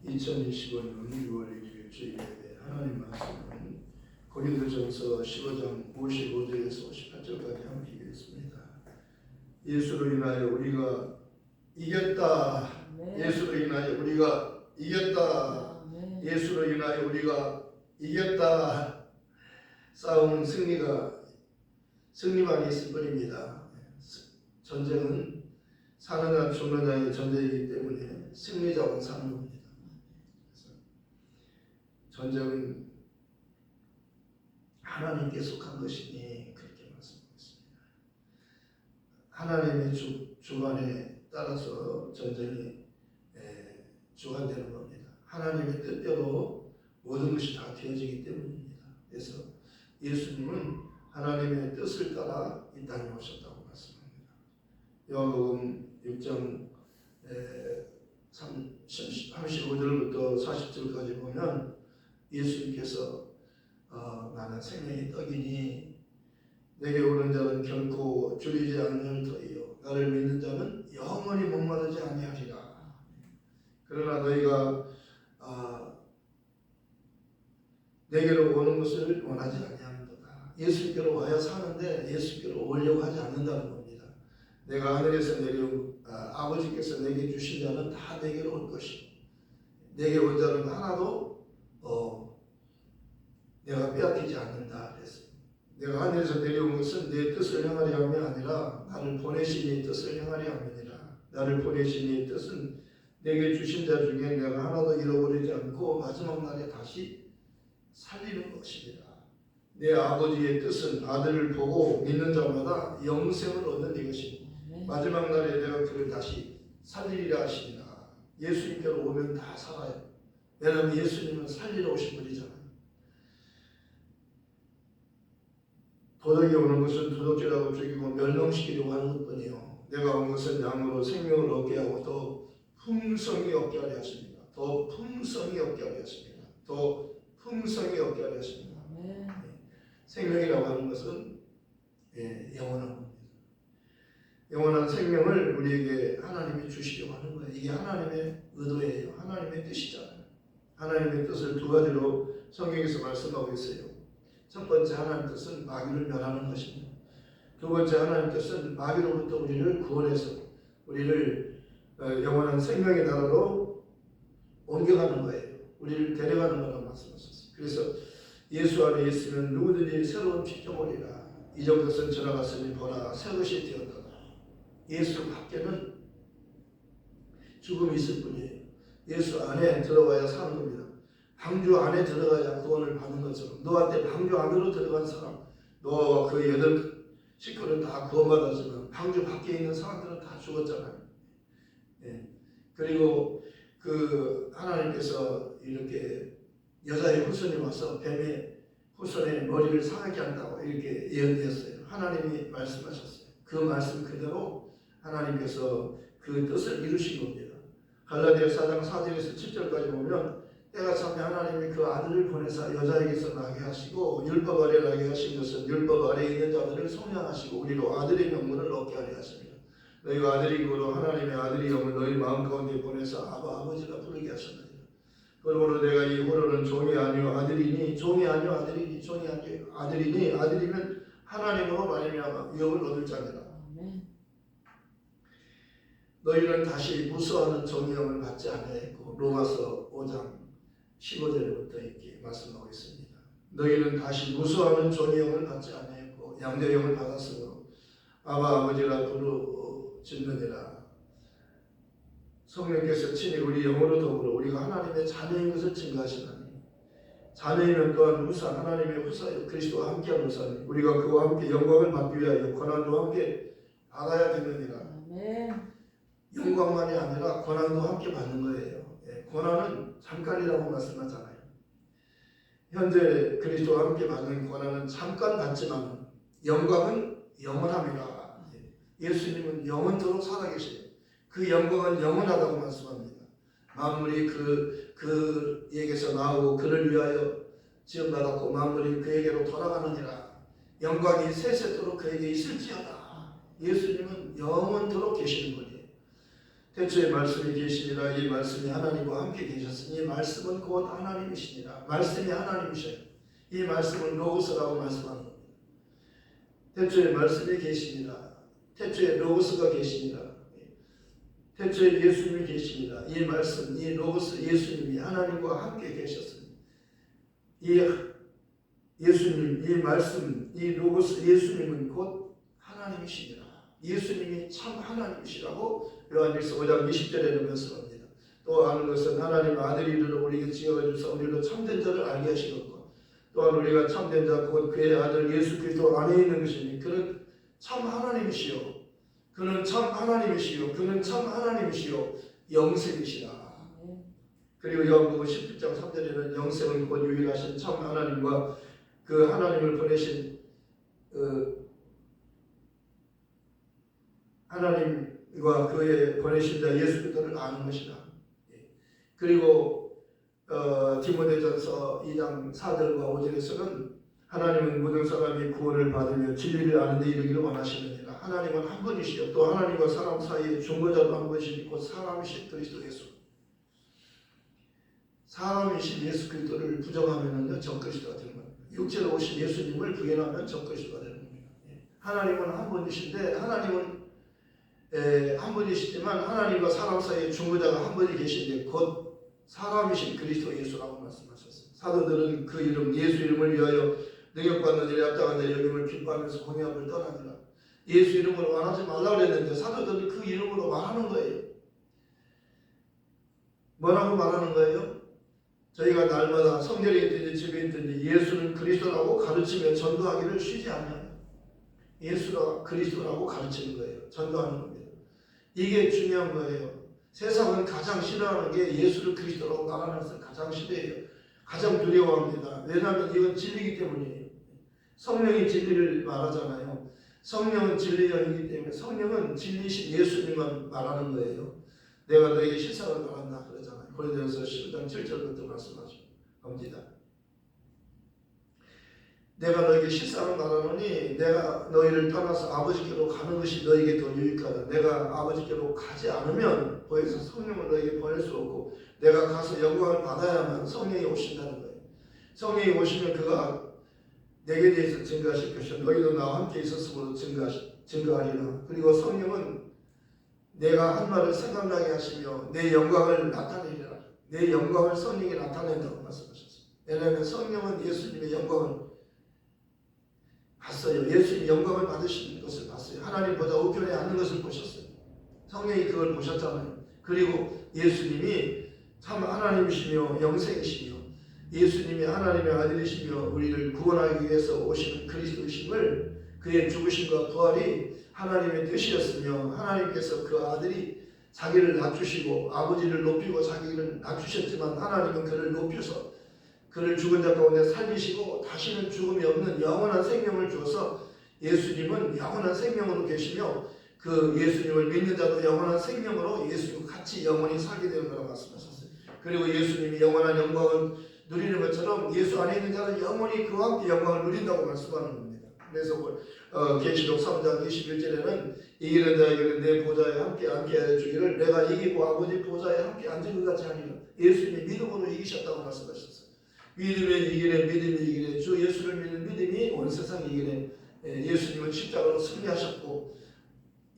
2025년 6월 1일 주일예배 하나님 말씀은 고린도전서 15장 55절에서 58절까지 함께 읽겠습니다. 예수로 인하여 우리가 이겼다. 예수로 인하여 우리가 이겼다. 예수로 인하여 우리가 이겼다. 싸움은 승리만 있을 뿐입니다. 전쟁은 사는 자 죽는 자의 전쟁이기 때문에 승리자만 사는 겁니다. 전쟁은 하나님께 속한 것이니 그렇게 말씀하셨습니다. 하나님의 주관에 따라서 전쟁이 주관되는 겁니다. 하나님의 뜻대로 모든 것이 다 되어지기 때문입니다. 그래서 예수님은 하나님의 뜻을 따라 이 땅에 오셨다고 말씀합니다. 요한복음 6장 35절부터 40절까지 보면 예수님께서 나는 생명의 떡이니 내게 오는 자는 결코 줄이지 않는 터이요 나를 믿는 자는 영원히 목마르지 아니하리라. 그러나 너희가 내게로 오는 것을 원하지 아니하는도다. 예수님께로 와야 사는데 예수님께로 오려고 하지 않는다는 겁니다. 내가 하늘에서 내려온 아버지께서 내게 주신 자는 다 내게로 올 것이고 내게 온 자는 하나도 내가 빼앗기지 않는다 그랬어요. 내가 하늘에서 내려온 것은 내 뜻을 행하려 함이 아니라 나를 보내신 이의 뜻을 행하려 함이니라. 나를 보내신 이의 뜻은 내게 주신 자 중에 내가 하나도 잃어버리지 않고 마지막 날에 다시 살리는 것이니라. 내 아버지의 뜻은 아들을 보고 믿는 자마다 영생을 얻는 이것이니 마지막 날에 내가 그를 다시 살리리라 하시니라. 예수님께로 오면 다 살아요. 왜냐하면 예수님은 살리러 오신 분이잖아요. 도덕이 오는 것은 도덕질하고 죽이고 멸망시키려고 하는 것뿐이요. 내가 온 것은 양으로 생명을 얻게 하고 더 풍성히 얻게 하려 하십니다. 더 풍성히 얻게 하려 하십니다. 더 풍성히 얻게 하려 하십니다. 생명이라고 하는 것은 영원한 겁니다. 영원한 생명을 우리에게 하나님이 주시려고 하는 거예요. 이게 하나님의 의도예요. 하나님의 뜻이잖아요. 하나님의 뜻을 두 가지로 성경에서 말씀하고 있어요. 첫 번째 하나님의 뜻은 마귀를 멸하는 것입니다. 두 번째 하나님의 뜻은 마귀로부터 우리를 구원해서 우리를 영원한 생명의 나라로 옮겨가는 거예요. 우리를 데려가는 거라고 말씀하셨어요. 그래서 예수 안에 있으면 누구든지 새로운 피조물이라 이전 것은 지나갔으니 보라 새 것이 되었다. 예수 밖에는 죽음이 있을 뿐이에요. 예수 안에 들어가야 사는 겁니다. 방주 안에 들어가야 구원을 받는 것처럼 너한테 방주 안으로 들어간 사람 너와 그 8 식구는 다 구원받았지만 방주 밖에 있는 사람들은 다 죽었잖아요. 그리고 그 하나님께서 이렇게 여자의 후손이 와서 뱀의 후손의 머리를 상하게 한다고 이렇게 예언되었어요. 하나님이 말씀하셨어요. 그 말씀 그대로 하나님께서 그 뜻을 이루신 겁니다. 갈라디아 4장 4절에서 7절까지 보면 때가 차면 하나님이 그 아들을 보내사 여자에게서 나게 하시고 율법 아래 나게 하신 것은 율법 아래 있는 자들을 성량하시고 우리로 아들의 명분을 얻게 하려 하십니다. 너희가 아들인 거로 하나님의 아들의 영을 너희 마음 가운데 보내사 아바 아버지라 부르게 하셨느니라. 그러므로 내가 이후로는 종이 아니요 아들이니 종이 아니요 아들이니 종이 아니요 아들이니 아들이면 하나님으로 말미암아 유업을 얻을 자니라. 너희는 다시 무수하는 정의형을 받지 아니하였고 로마서 5장 15절부터 이렇게 말씀하고 있습니다. 너희는 다시 무수하는 정의형을 받지 아니하였고 양자형을 받았으므로 아바 아버지라 부르짖느니라. 성령께서 친히 우리 영으로 더불어 우리가 하나님의 자녀인 것을 증거하시나니 자녀이면 또한 후사 하나님의 후사요 그리스도와 함께한 후사니 우리가 그와 함께 영광을 받기 위하여 고난도 함께 받아야 되느니라. 영광만이 아니라 고난도 함께 받는 거예요. 고난은 잠깐이라고 말씀하잖아요. 현재 그리스도와 함께 받는 고난은 잠깐 받지만 영광은 영원함이라. 예수님은 영원토록 살아계세요. 그 영광은 영원하다고 말씀합니다. 만물이 그에게서 나오고 그를 위하여 지음받았고 만물이 그에게로 돌아가느니라. 영광이 세세토록 그에게 있을지어다. 예수님은 영원토록 계시는 분이에요. 태초에 말씀이 계시니라. 이 말씀이 하나님과 함께 계셨으니 이 말씀은 곧 하나님이시니라. 말씀이 하나님이셔요. 이 말씀은 로고스라고 말씀하는 겁니다. 태초에 말씀이 계시니라. 태초에 로고스가 계시니라. 태초에 예수님이 계시니라. 이 말씀, 이 로고스 예수님이 하나님과 함께 계셨습니다. 이 예수님, 이 말씀, 이 로고스 예수님은 곧 하나님이시니라. 예수님이 참 하나님이시라고 요한일서 5장 20절에는 말씀합니다. 또 아는 것은 하나님 아들이 이르러 우리에게 지어주사 우리로 참된 자를 알게 하시겠고, 또한 우리가 참된 자 곧 그의 아들 예수 그리스도 안에 있는 것이니 그는 참 하나님이시요, 그는 참 하나님이시요, 그는 참 하나님이시요 영생이시라. 그리고 요한복음 17장 3절에는 영생은 곧 유일하신 참 하나님과 그 하나님을 보내신 하나님과 그의 보내신 자 예수 그리스도를 아는 것이다. 그리고 디모데전서 2장 4절과 5절에서는 하나님은 모든 사람이 구원을 받으며 진리를 아는 데 이르기를 원하시느니라. 하나님은 한 분이시요 또 하나님과 사람 사이에 중보자도 한 분이시니 곧 사람이신 그리스도 예수. 사람이신 예수 그리스도를 부정하면은 적그리스도가 되는 겁니다. 육체로 오신 예수님을 부인하면 적그리스도가 되는 겁니다. 하나님은 한 분이신데 하나님은 한 분이시지만 하나님과 사람 사이에 중보자가 한 분이 계신데 곧 사람이신 그리스도 예수라고 말씀하셨어요. 사도들은 그 이름 예수 이름을 위하여 능력받는 일에 합당한 자 여김을 기뻐하면서 공의함을 떠나니라. 예수 이름으로 말하지 말라 그랬는데 사도들은 그 이름으로 말하는 거예요. 뭐라고 말하는 거예요? 저희가 날마다 성전에 있든지 집에 있든지 예수는 그리스도라고 가르치며 전도하기를 쉬지 않아요. 예수가 그리스도라고 가르치는 거예요. 전도하는 겁니다. 이게 중요한 거예요. 세상은 가장 싫어하는 게 예수를 그리스도라고 말하는 것을 가장 싫어해요. 가장 두려워합니다. 왜냐하면 이건 진리이기 때문이에요. 성령이 진리를 말하잖아요. 성령은 진리의 영이기 때문에 성령은 진리신 예수님만 말하는 거예요. 내가 너에게 실상을 말한다 그러잖아요. 고린도전서 10장 7절부터 말씀하십니다. 내가 너에게 실상을 말하노니 내가 너희를 떠나서 아버지께로 가는 것이 너에게 더 유익하다. 내가 아버지께로 가지 않으면 거기서 성령을 너에게 보낼 수 없고 내가 가서 영광을 받아야만 성령이 오신다는 거예요. 성령이 오시면 그가 내게 대해서 증거하실 것이요 너희도 나와 함께 있었으므로 증거하리라. 그리고 성령은 내가 한 말을 생각나게 하시며 내 영광을 나타내리라. 내 영광을 성령이 나타낸다고 말씀하셨어요. 왜냐하면 성령은 예수님의 영광을 봤어요. 예수님 영광을 받으시는 것을 봤어요. 하나님보다 우편에 앉는 것을 보셨어요. 성령이 그걸 보셨잖아요. 그리고 예수님이 참 하나님이시며 영생이시며 예수님이 하나님의 아들이시며 우리를 구원하기 위해서 오시는 그리스도이심을 그의 죽으심과 부활이 하나님의 뜻이었으며 하나님께서 그 아들이 자기를 낮추시고 아버지를 높이고 자기를 낮추셨지만 하나님은 그를 높여서 그를 죽은 자 가운데 살리시고 다시는 죽음이 없는 영원한 생명을 주어서 예수님은 영원한 생명으로 계시며 그 예수님을 믿는 자도 영원한 생명으로 예수님과 같이 영원히 살게 되는 거라고 말씀하셨어요. 그리고 예수님이 영원한 영광을 누리는 것처럼 예수 안에 있는 자는 영원히 그와 함께 영광을 누린다고 말씀하는 겁니다. 그래서 계시록 3장 21절에는 이기는 자에게는 내 보좌에 함께 앉게 하여 주기를 내가 이기고 아버지 보좌에 함께 앉은 것 같이 하리라. 예수님이 믿음으로 이기셨다고 말씀하셨어요. 믿음에 이기네 믿음이 이기네 주 예수를 믿는 믿음이 온 세상 이기네. 예수님은 십자가로 승리하셨고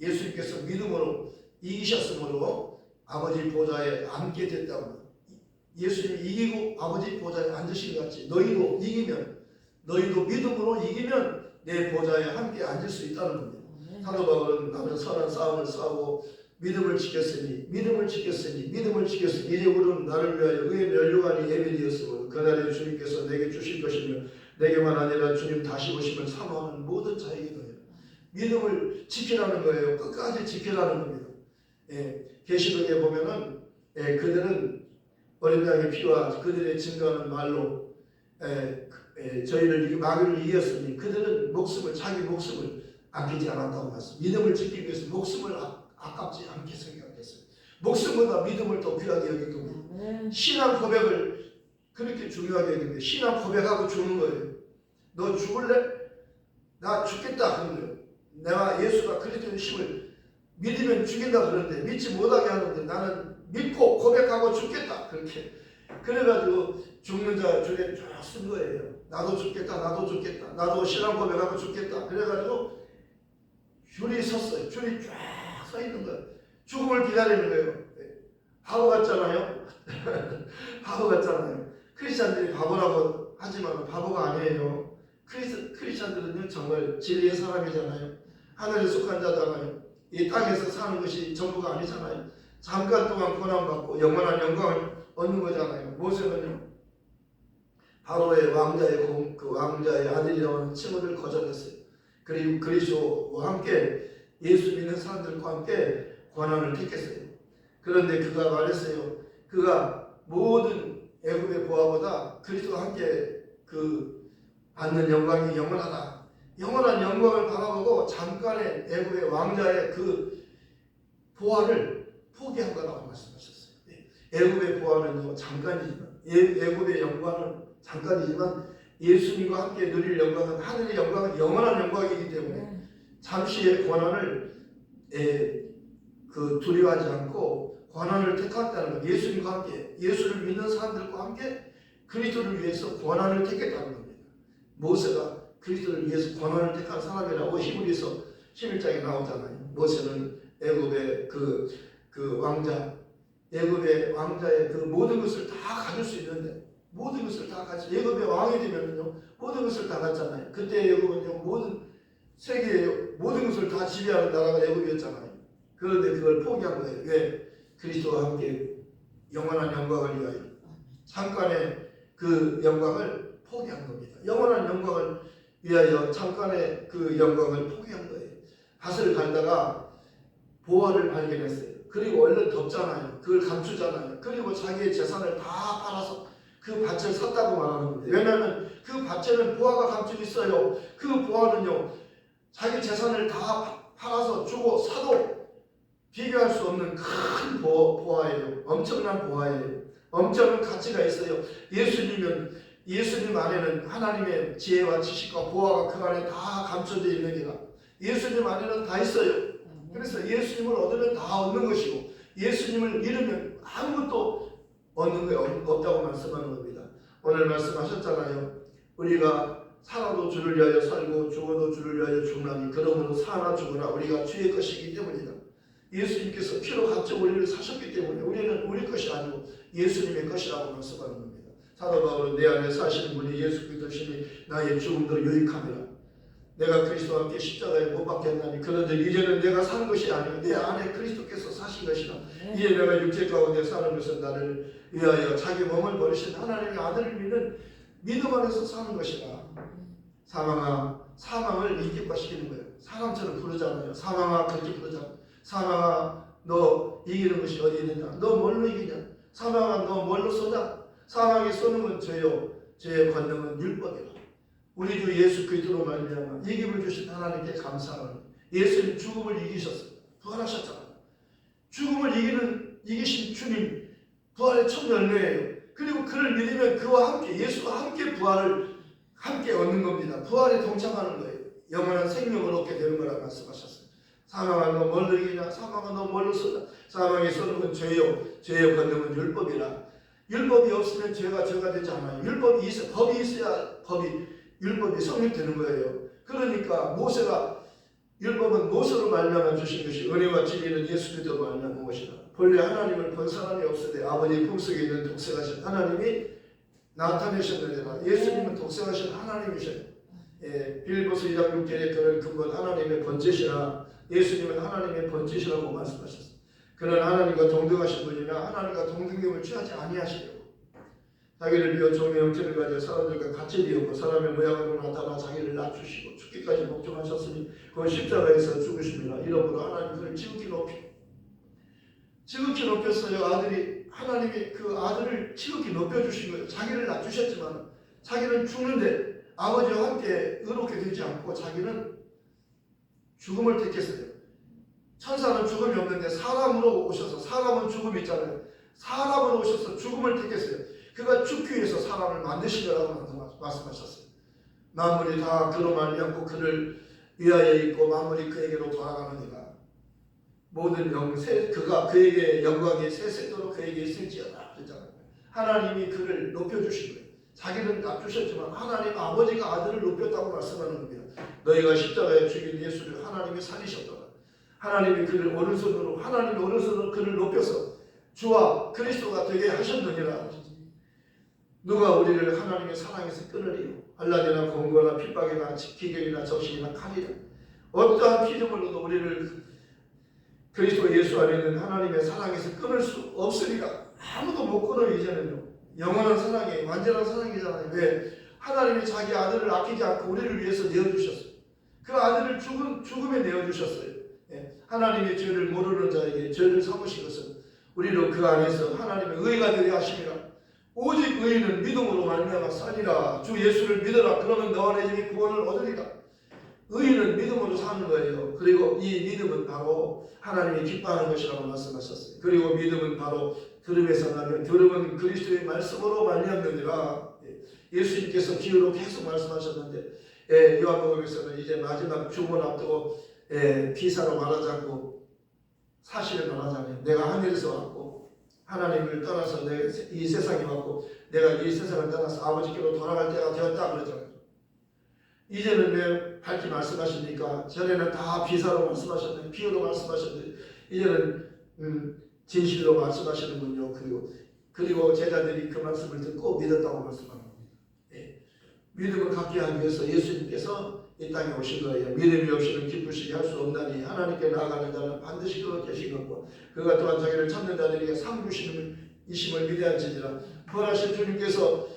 예수님께서 믿음으로 이기셨으므로 아버지 보좌에 앉게 됐다고. 예수님이 이기고 아버지 보좌에 앉으신 것 같이 너희도 이기면 너희도 믿음으로 이기면 내 보좌에 함께 앉을 수 있다는 겁니다. 사도 바울은 나는 선한 싸움을 싸우고 믿음을 지켰으니 이제 우리는 나를 위하여 의의 면류관이 예비되었으므로 그날에 주님께서 내게 주실 것이며 내게만 아니라 주님 다시 오심을 사모하는 모든 자에게도 믿음을 지키라는 거예요. 끝까지 지키라는 겁니다. 계시록에 보면은 그들은 어린 양의 피와 그들의 증거하는 말로 저희를 마귀를 이겼으니 그들은 자기 목숨을 아끼지 않았다고 말씀. 믿음을 지키기 위해서 목숨을 아깝지 않게 생각했어요. 목숨보다 믿음을 더 귀하게 여긴 겁니다. 신앙 고백을 그렇게 중요하게 여기는데 신앙 고백하고 죽는 거예요. 너 죽을래? 나 죽겠다 그런 거예요. 내가 예수가 그리스도의 힘을 믿으면 죽인다 그러는데 믿지 못하게 하는데 나는 믿고 고백하고 죽겠다. 그렇게 그래가지고 죽는 자 줄에 쭉 쓴 거예요. 나도 죽겠다. 나도 죽겠다. 나도 신앙 고백하고 죽겠다. 그래가지고 줄이 섰어요. 줄이 쫙 서 있는 거예요. 죽음을 기다리는 거예요. 바보 같잖아요. 바보 같잖아요. 크리스찬들이 바보라고 하지만 바보가 아니에요. 크리스찬들은요 정말 진리의 사람이잖아요. 하늘에 속한 자잖아요. 이 땅에서 사는 것이 전부가 아니잖아요. 잠깐 동안 고난받고 영원한 영광을 얻는 거잖아요. 모세는요 바로의 왕자의 아들이라고 하는 칭호를 거절했어요. 그리고 그리스도와 함께 예수 믿는 사람들과 함께 고난을 택했어요. 그런데 그가 말했어요. 그가 모든 애굽의 보화보다 그리스도와 함께 그 받는 영광이 영원하다. 영원한 영광을 바라보고 잠깐의 애굽의 왕자의 그 보화를 포기한 거라고 말씀하셨어요. 애굽의 보화는 잠깐이지만 애굽의 영광은 잠깐이지만 예수님과 함께 누릴 영광은 하늘의 영광은 영원한 영광이기 때문에 잠시의 고난을 두려워하지 않고 고난을 택했다는 것. 예수님과 함께 예수를 믿는 사람들과 함께 그리스도를 위해서 고난을 택했다는 겁니다. 모세가 그리스도를 위해서 고난을 택한 사람이라고 히브리서 11장에 나오잖아요. 모세는 애굽의 그 왕자, 애굽의 왕자의 그 모든 것을 다 가질 수 있는데 모든 것을 다 가지. 애굽의 왕이 되면요 모든 것을 다 갖잖아요. 그때 애굽은요 모든 세계의 모든 것을 다 지배하는 나라가 애굽이었잖아요. 그런데 그걸 포기한 거예요. 왜? 그리스도와 함께 영원한 영광을 위하여 잠깐의 그 영광을 포기한 겁니다. 영원한 영광을 위하여 잠깐의 그 영광을 포기한 거예요. 밭을 갈다가 보화를 발견했어요. 그리고 얼른 덮잖아요. 그걸 감추잖아요. 그리고 자기의 재산을 다 팔아서 그 밭을 샀다고 말하는 겁니다. 왜냐하면 그 밭에는 보화가 감추고 있어요. 그 보화는요 자기 재산을 다 팔아서 주고 사도 비교할 수 없는 큰 보화예요. 엄청난 보화예요. 엄청난 가치가 있어요. 예수님 안에는 하나님의 지혜와 지식과 보화가 그 안에 다 감춰져 있는 게라. 예수님 안에는 다 있어요. 그래서 예수님을 얻으면 다 얻는 것이고 예수님을 잃으면 아무것도 얻는 게 없다고 말씀하는 겁니다. 오늘 말씀하셨잖아요. 우리가 살아도 주를 위하여 살고 죽어도 주를 위하여 죽나니 그러므로 사나 죽으나 우리가 주의 것이기 때문이다. 예수님께서 피로 값져 우리를 사셨기 때문에 우리는 우리 것이 아니고 예수님의 것이라고 말씀하는 겁니다. 사도 바울은 내 안에 사시는 분이 예수 그리스도시니 나의 죽음도 유익함이라. 내가 그리스도와 함께 십자가에 못 박혔나니 그런데 이제는 내가 산 것이 아니고 내 안에 그리스도께서 사신 것이라. 이제 내가 육체 가운데 사는 것은 나를 위하여 자기 몸을 버리신 하나님의 아들을 믿는 믿음 안에서 사는 것이라. 사망을 인격화시키는 거예요. 사람처럼 부르잖아요. 사망아 그렇게 부르잖아요. 사망아 너 이기는 것이 어디 있느냐. 너 뭘로 이기냐. 사망아 너 뭘로 쏘냐. 사망이 쏘는 건 죄요. 죄의 권능은 율법이라. 우리 주 예수 그리스도로 말미암아 이김을 주신 하나님께 감사하는. 예수님 죽음을 이기셨어요. 부활하셨잖아요. 죽음을 이기신 주님 부활의 첫 열매예요. 그리고 그를 믿으면 그와 함께 예수와 함께 부활을 함께 얻는 겁니다. 부활에 동참하는 거예요. 영원한 생명을 얻게 되는 거라고 말씀하셨어요. 사망아 너 뭘로 이기냐. 사망아 너 뭘로 쏘냐. 사망이 쏘는 건 죄요. 죄의 권능은 율법이라. 율법이 없으면 죄가 되지 않아요. 법이 있어야 율법이 성립되는 거예요. 그러니까 율법은 모세로 말미암아 주신 것이 은혜와 진리는 예수 그리스도로 말미암은 것이라. 본래 하나님을 본 사람이 없으되 아버지 품속에 있는 독생하신 하나님이 나타내셨느니라. 예수님은 독생하신 하나님이셔요. 빌립보서 2장 6절에 그는 근본 하나님의 번제시라. 예수님은 하나님의 번제시라고 말씀하셨어요. 그는 하나님과 동등하신 분이나 하나님과 동등됨을 취하지 아니하시려고 자기를 비워 종의 형체를 가져 사람들과 같이 비었고 사람의 모양으로 나타나 자기를 낮추시고 죽기까지 복종하셨으니 그 십자가에서 죽으심이라. 이러므로 하나님 그를 지극히 높였어요. 하나님이 그 아들을 지극히 높여주신 거예요. 자기를 낮추셨지만 자기는 죽는데 아버지와 함께 의롭게 되지 않고 자기는 죽음을 택했어요. 천사는 죽음이 없는데 사람으로 오셔서, 사람은 죽음이 있잖아요. 사람으로 오셔서 죽음을 택했어요. 그가 죽기 위해서 사람을 만드시려고 말씀하셨어요. 만물이 다 그로 말미암고 그를 위하여 있고 만물이 그에게로 돌아가느니라. 모든 그가 그에게 영광이 세세도록 그에게 있을지어다 그랬잖아요. 하나님이 그를 높여주신 거예요. 자기는 낮추셨지만 하나님 아버지가 아들을 높였다고 말씀하는 겁니다. 너희가 십자가에 죽인 예수를 하나님이 살리셨더라. 하나님이 그를 오른손으로 그를 높여서 주와 그리스도가 되게 하셨느니라. 누가 우리를 하나님의 사랑에서 끊으리요? 한란이나 공고나 핍박이나 기경이나 적신이나 칼이나 어떠한 피조물로도 우리를 그리스도 예수 안에 있는 하나님의 사랑에서 끊을 수 없으리라. 아무도 못 끊어요. 이제는요. 영원한 사랑이 완전한 사랑이잖아요. 왜? 하나님이 자기 아들을 아끼지 않고 우리를 위해서 내어주셨어요. 그 아들을 죽음에 내어주셨어요. 하나님의 죄를 모르는 자에게 죄를 삼으신 것은 우리로 그 안에서 하나님의 의가 되게 하심이라. 오직 의인은 믿음으로 말미암아 사리라. 주 예수를 믿어라. 그러면 너 안에 구원을 얻으리라. 의인은 믿음으로 사는 거예요. 그리고 이 믿음은 바로 하나님이 기뻐하는 것이라고 말씀하셨어요. 그리고 믿음은 바로 들음에서 나면 들음은 그리스도의 말씀으로 말미암느니라. 예수님께서 기호로 계속 말씀하셨는데 요한복음에서는 이제 마지막 죽음을 앞두고 비사로 말하지 않고 사실을 말하자면 내가 하늘에서 왔고 하나님을 떠나서 이 세상에 왔고 내가 이 세상을 떠나서 아버지께로 돌아갈 때가 되었다 그러잖아요. 이제는 왜 밝게 말씀하십니까? 전에는 다 비사로 말씀하셨는데 비유로 말씀하셨는데 이제는 진실로 말씀하시는군요. 그리고 제자들이 그 말씀을 듣고 믿었다고 말씀하는 겁니다. 믿음을 갖게 하기 위해서 예수님께서 이 땅에 오신 거예요. 믿음이 없이는 기쁘시게 할 수 없나니 하나님께 나아가는 자는 반드시 그가 계신 것과 그가 또한 자기를 찾는 자들에게 상 주심을 위대한지니라. 부활하신 주님께서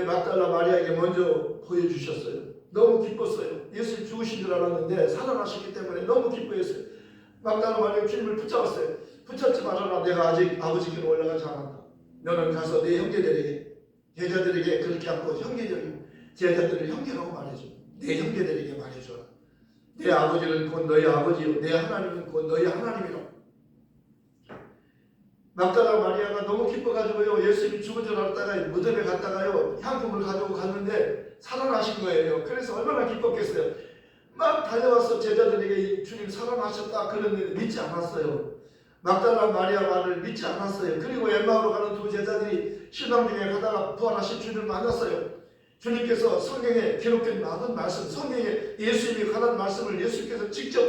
막달라 마리아에게 먼저 보여주셨어요. 너무 기뻤어요. 예수님 죽으신 줄 알았는데 살아나셨기 때문에 너무 기뻐했어요. 막달라 마리아 주님을 붙잡았어요. 붙잡지 말아라. 내가 아직 아버지께로 올라가지 않았다. 너는 가서 내 형제들에게 제자들에게 그렇게 하고 제자들을 형제라고 말해줘. 내 형제들에게 말해줘라. 내 아버지는 곧 너희 아버지요 내 하나님은 곧 너희 하나님이라. 막달라 마리아가 너무 기뻐가지고요. 예수님이 죽은 줄 알았다가 무덤에 갔다가요. 향품을 가지고 갔는데 살아나신 거예요. 그래서 얼마나 기뻤겠어요. 막 달려와서 제자들에게 주님 살아나셨다 그랬는데 믿지 않았어요. 막달라 마리아 말을 믿지 않았어요. 그리고 엠마오로 가는 두 제자들이 신랑 중에 가다가 부활하신 주님을 만났어요. 주님께서 성경에 기록된 많은 말씀, 성경에 예수님이 관한 말씀을 예수님께서 직접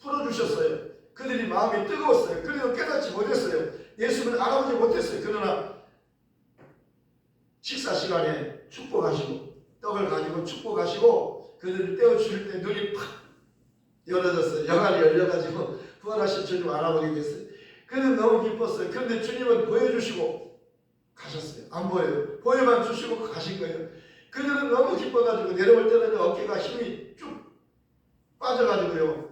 풀어주셨어요. 그들이 마음이 뜨거웠어요. 그래도 깨닫지 못했어요. 예수님을 알아보지 못했어요. 그러나 식사 시간에 축복하시고 떡을 가지고 축복하시고 그들을 떼어주실 때 눈이 팍 열어졌어요. 영안이 열려가지고 부활하신 주님을 알아보게 됐어요. 그들은 너무 기뻤어요. 그런데 주님은 보여주시고 가셨어요. 안 보여요. 보여만 주시고 가신 거예요. 그들은 너무 기뻐가지고 내려올 때는 어깨가 힘이 쭉 빠져가지고요.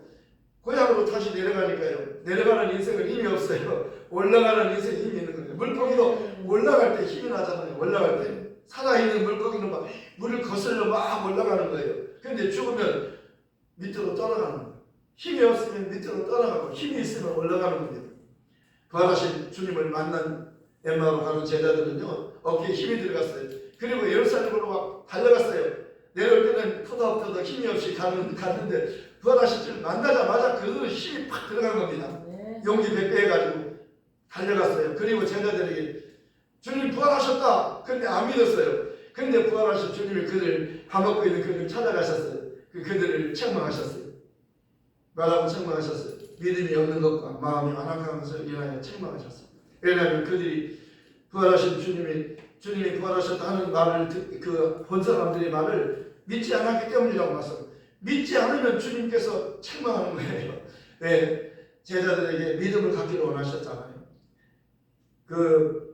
고향으로 다시 내려가니까요. 내려가는 인생은 힘이 없어요. 올라가는 인생에 힘이 있는 거예요. 물고기도 올라갈 때 힘이 나잖아요. 올라갈 때. 살아있는 물고기는 막 물을 거슬러 막 올라가는 거예요. 그런데 죽으면 밑으로 떠나가는 거예요. 힘이 없으면 밑으로 떠나가고 힘이 있으면 올라가는 겁니다. 부활하신 주님을 만난 엠마오로 가는 제자들은요. 어깨에 힘이 들어갔어요. 그리고 예루살렘으로 막 달려갔어요. 내려올 때는 터덕터덕 힘이 없이 갔는데 부활하신 주님 만나자마자 그들은 힘이 팍 들어간 겁니다. 용기 100배 해가지고 달려갔어요. 그리고 제자들에게 주님 부활하셨다. 근데 안 믿었어요. 근데 부활하신 주님이 그들 밥 먹고 있는 그들을 찾아가셨어요. 그들을 책망하셨어요. 말하고 책망하셨어요. 믿음이 없는 것과 마음이 완악한 것을 인하여 책망하셨어요. 왜냐하면 그들이 부활하신 주님이 부활하셨다 하는 말을 본 사람들의 말을 믿지 않았기 때문이라고 말씀합니다. 믿지 않으면 주님께서 책망하는 거예요. 왜? 제자들에게 믿음을 갖기를 원하셨잖아요. 그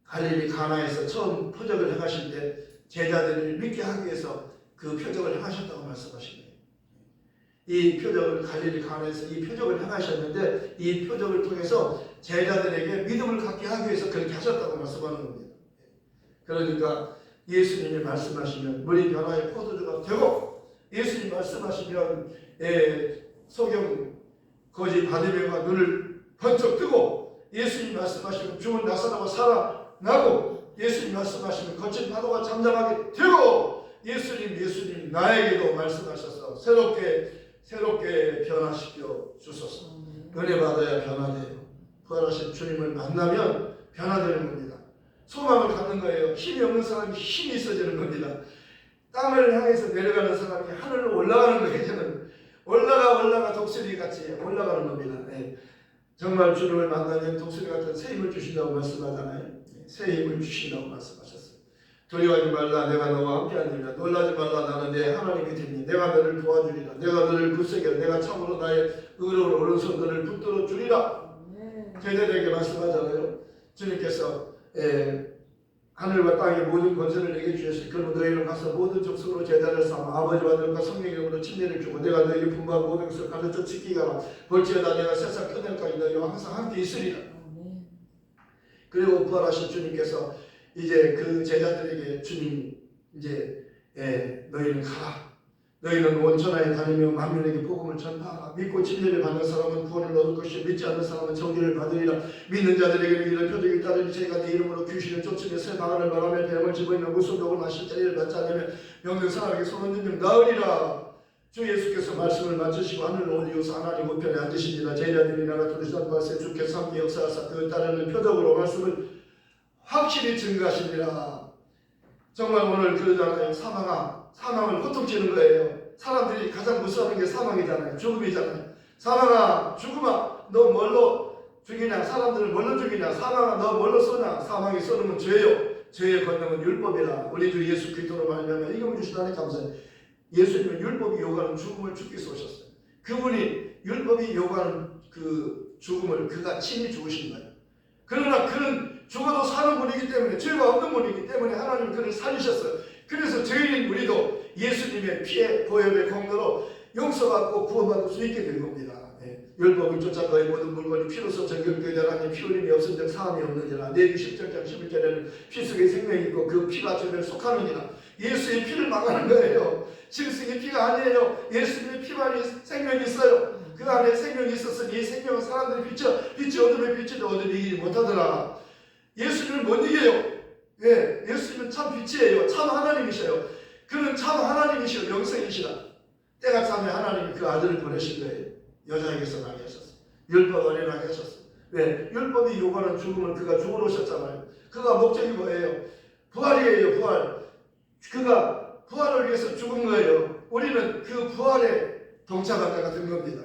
갈릴리 가나에서 처음 표적을 행하실 때 제자들을 믿게 하기 위해서 그 표적을 행하셨다고 말씀하신 거예요. 이 표적을 갈릴리 가나에서 이 표적을 행하셨는데 이 표적을 통해서 제자들에게 믿음을 갖게 하기 위해서 그렇게 하셨다고 말씀하는 겁니다. 그러니까 예수님이 말씀하시면 물이 변화의 포도주가 되고 예수님 말씀하시면 소경 거지 바디메가 눈을 번쩍 뜨고 예수님 말씀하시면 죽은 나사로가 살아나고 예수님 말씀하시면 거친 파도가 잠잠하게 되고 예수님 나에게도 말씀하셔서 새롭게 변화시켜 주소서. 은혜 받아야 변화돼요. 부활하신 주님을 만나면 변화되는 겁니다. 소망을 갖는 거예요. 힘이 없는 사람이 힘이 있어지는 겁니다. 땅을 향해서 내려가는 사람이 하늘로 올라가는 거예요. 저는 올라가 독수리 같이 올라가는 겁니다. 네. 정말 주님을 만나면 독수리 같은 새 힘을 주신다고 말씀하잖아요. 새 힘을 주신다고 말씀하셨어요. 두려워하지 말라, 내가 너와 함께하니라. 놀라지 말라, 나는 내 하나님이 되니 내가 너를 도와주리라. 내가 너를 굳세게 내가 참으로 나의 의로운 오른손 너를 붙들어 주리라. 제자들에게 말씀하잖아요. 주님께서 하늘과 땅의 모든 권세를 내게 주셨으니 그러면 너희는 가서 모든 족속으로 제자를 삼아 아버지와 아들과 성령의 이름으로 침례를 주고 내가 너희에게 분부한 모든 것을 가르쳐 지키게 하라. 볼지어다 내가 세상 끝날까지 너희와 항상 함께 있으리라. 그리고 부활하신 주님께서 이제 그 제자들에게 주님 이제 너희는 가라. 너희는 온 천하에 다니며 만민에게 복음을 전파하라. 믿고 침례를 받는 사람은 구원을 얻을 것이요 믿지 않는 사람은 정죄를 받으리라. 믿는 자들에게는 이런 표적이 따르니 저희가 내 이름으로 귀신을 쫓으며 새 방언을 말하며 뱀을 집어이며 무슨 독을 마실 자리를 받지 않으면 병든 사람에게 손을 들면 나으리라. 주 예수께서 말씀을 마치시고 하늘로 올리우사 하나님 우편에 앉으시니라. 제자들이 나가 두르시던 말씀에 주께서 함께 역사하사 그 따르는 표적으로 말씀을 확실히 증거하시니라. 정말 오늘 그러잖아요. 사망을 호통치는 거예요. 사람들이 가장 무서워하는 게 사망이잖아요. 죽음이잖아요. 사망아, 죽음아, 너 뭘로 죽이냐? 사람들을 뭘로 죽이냐? 사망아, 너 뭘로 쏘냐? 사망이 쏘는 건 죄요. 죄의 권능은 율법이라. 우리 주 예수 그리스도로 말미암아 이금을 주시다니 감사해요. 예수님은 율법이 요구하는 죽음을 죽기 위해서 오셨어요. 그분이 율법이 요구하는 그 죽음을 그가 친히 죽으신 거예요. 그러나 그는 죽어도 사는 분이기 때문에 죄가 없는 분이기 때문에 하나님 그를 살리셨어요. 그래서 죄인인 우리도 예수님의 피의 보혈의 공로로 용서받고 구원받을 수 있게 된 겁니다. 율법을 쫓아 너의 모든 물건이 피로써 정결되게 되라니 피 흘림이 없은즉 사함이 없느니라. 내기 10장 11절에는 피 속에 생명이 있고 그 피가 죄를 속하느니라. 예수의 피를 막아는 거예요. 짐승의 피가 아니에요. 예수님의 피만이 생명이 있어요. 그 안에 생명이 있었으니 이 생명은 사람들이 빛이 어둠에 빛이 어둠이 이기지 못하더라. 예수님은 못 이겨요. 왜? 예수님은 참 빛이에요. 참 하나님이셔요. 그는 참 하나님이시요 영생이시라. 때가 차면 하나님이 그 아들을 보내신 거예요. 여자에게서 나게 하셨어요. 율법 어린하게 하셨어요. 왜? 율법이 요구하는 죽음을 그가 죽으러 오셨잖아요. 그가 목적이 뭐예요? 부활이에요. 부활. 그가 부활을 위해서 죽은 거예요. 우리는 그 부활에 동참한 자가 된 겁니다.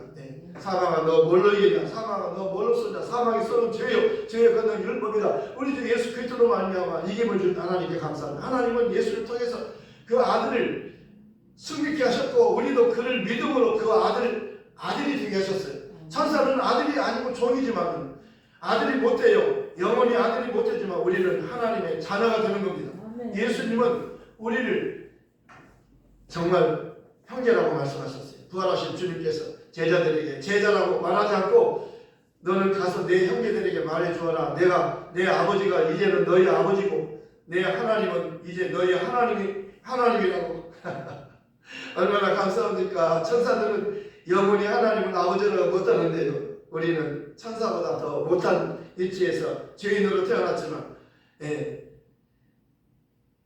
사망아 너 뭘로 이기냐? 사망아 너 뭘로 쏘냐? 사망이 쏘는 죄요. 죄의 권능 율법이다. 우리 주 예수 그리스도로 말미암아 이김을 준 하나님께 감사합니다. 하나님은 예수를 통해서 그 아들을 승리케 하셨고 우리도 그를 믿음으로 그 아들이 되게 하셨어요. 천사는 아들이 아니고 종이지만 아들이 못돼요. 영원히 아들이 못되지만 우리는 하나님의 자녀가 되는 겁니다. 예수님은 우리를 정말 형제라고 말씀하셨어요. 부활하신 주님께서 제자들에게 제자라고 말하지 않고 너는 가서 내 형제들에게 말해주어라. 내 아버지가 이제는 너희 아버지고 내 하나님은 이제 너희 하나님이라고. 얼마나 감사합니까? 천사들은 영원히 하나님을 아버지라고 못하는데요. 우리는 천사보다 더 못한 위치에서 죄인으로 태어났지만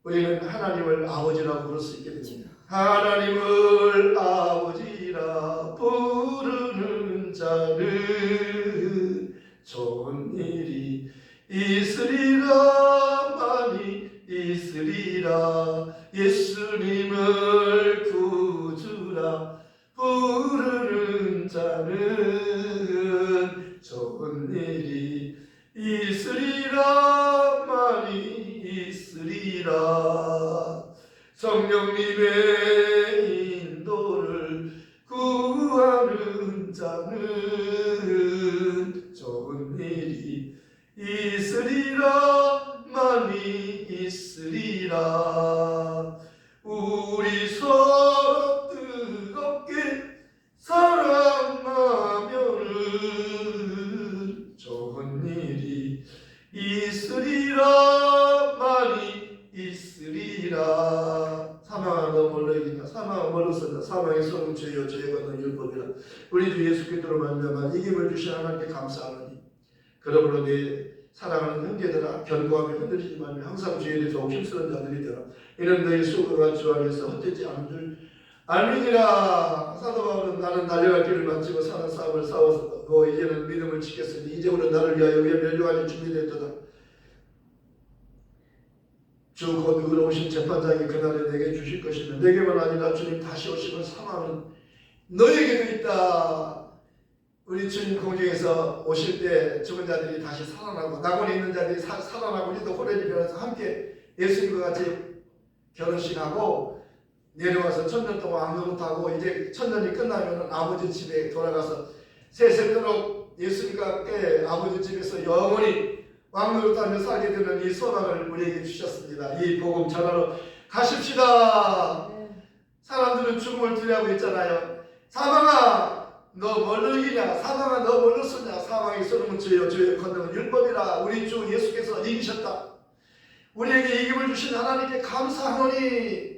우리는 하나님을 아버지라고 부를 수 있게 됩니다. 하나님을 아버지라 부르는 자는 좋은 일이 있으리라. 많이 있으리라. 예수님을 구주라 부르는 자는 좋은 일이 있으리라. 많이 있으리라. 성령님의 인도를 구하는 자는 좋은 일이 있으리라. 많이 있으리라. 우리 서로 뜨겁게 사랑하면은 좋은 일이 있으리라. 많이 있으리라. 사망아 너 뭘로 이기냐? 사망아 뭘로 쓴다? 사망의 쏘는 죄요 죄의 권능 율법이라. 우리 주 예수 그리스도로 말미암아 이김을 주신 하나님께 감사하노니 그러므로 내 사랑하는 형제들아 견고하게 흔들리지 말며 항상 주의 일에 더욱 힘쓰는 자들이 되라. 이는 너희 수고가 주 안에서 헛되지 않은 줄 알미니라 사도 바울은 나는 달려갈 길을 마치고 사는 싸움을 싸워서 이제는 믿음을 지켰으니 이제부터 나를 위하여 멸류관이 준비되었도다. 주 곧 의로우신 재판장이 그날에 내게 주실 것이며 내게만 아니라 주님 다시 오시면 사망은 너에게도 있다. 우리 주님 공중에서 오실 때 죽은 자들이 다시 살아나고 낙원에 있는 자들이 살아나고 우리도 호련히 변해서 함께 예수님과 같이 결혼식하고 내려와서 천년 동안 왕노릇하고 이제 천년이 끝나면 아버지 집에 돌아가서 세세토록 예수님과 함께 아버지 집에서 영원히 왕노릇하며 살게 되는 이 소망을 우리에게 주셨습니다. 이 복음 전하러 가십시다. 사람들은 죽음을 두려워하고 있잖아요. 사망아 너 뭘로 이기냐? 사망아 너 뭘로 쓰냐? 사망이 쏘는 주여 주의 권능은 율법이라. 우리 주 예수께서 이기셨다. 우리에게 이김을 주신 하나님께 감사하노니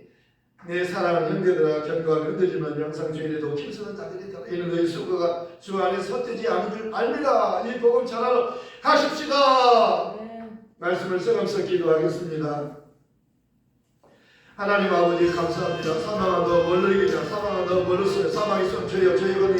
내 사랑하는 형제들아 견고하게 흔들리면 영상주의에도 힘쓰는 자들이다. 이는 너희 수고가 주 안에서 헛되지 않은 줄 알미라. 이 복음 전하러 가십시다. 말씀을 써가면서 기도하겠습니다. 하나님 아버지 감사합니다. 사망아 너 뭘로 이기냐? 사망아 너 뭘로 쓰냐? 사망이 쏜 주여 주의 권능